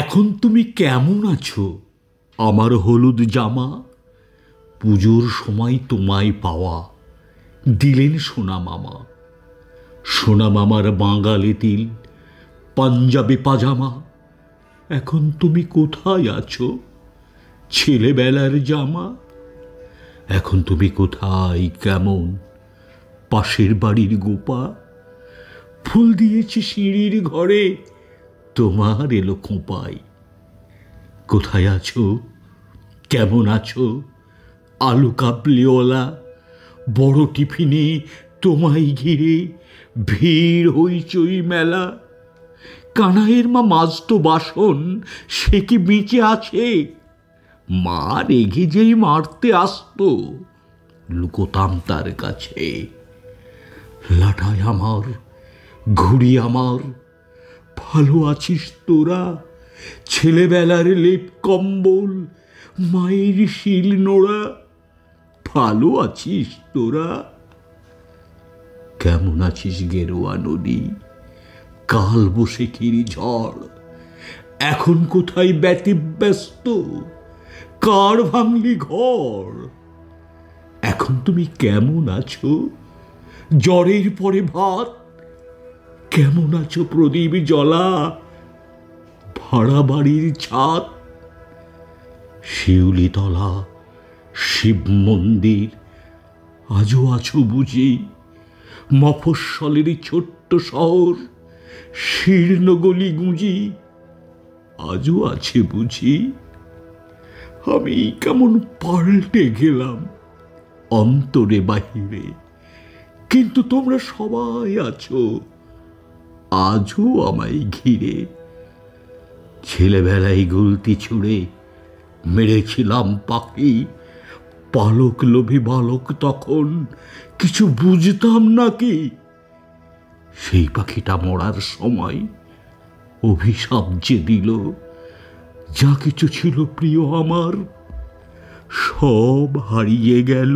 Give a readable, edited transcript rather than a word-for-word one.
এখন তুমি কেমন আছো আমার হলুদ জামা? পুজোর সময় তোমায় পাওয়া দিলেন সোনা মামা। সোনা মামার বাঙালি তিল, পাঞ্জাবি পাজামা। এখন তুমি কোথায় আছো ছেলেবেলার জামা? এখন তুমি কোথায় কেমন পাশের বাড়ির গোপা? ফুল দিয়েছি সিঁড়ির ঘরে, তোমার এলো খোঁপায়। কোথায় আছো কেমন আছো আলু কাবলিওয়ালা? বড় টিফিনে তোমায় ঘিরে ভিড় হইচই মেলা। কানাইয়ের মা মাজতো বাসন, সে কি বেঁচে আছে? মা রেগে যেই মারতে আসতো, লুকোতাম তার কাছে। লাটাই আমার, ঘুড়ি আমার, ভালো আছিস তোরা? ছেলেবেলার লেপ কম্বল, মায়ের শিল নোড়া, ভালো আছিস তোরা? কেমন আছিস গেরুয়া নদী, কাল বৈশাখীর ঝড়? এখন কোথায় ব্যতিব্যস্ত, কার ভাঙলি ঘর? এখন তুমি কেমন আছো জ্বরের পরে ভাত? কেমন আছো প্রদীপ জ্বলা ভাড়া বাড়ির ছাদ? শিউলিতলা, শিব মন্দির, আজও আছো বুঝি? মফস্বলের ছোট্ট শহর, শীর্ণ গলি গুঁজি, আজও আছে বুঝি? আমি কেমন পাল্টে গেলাম অন্তরে বাহিরে, কিন্তু তোমরা সবাই আছো আজও আমায় ঘিরে। ছেলেবেলায় গুলতি ছুঁড়ে মেরেছিলাম পাখি, পালক লোভী বালক তখন কিছু বুঝতাম নাকি? সেই পাখিটা মরার সময় অভিশাপ যে দিল, যা কিছু ছিল প্রিয় আমার সব হারিয়ে গেল।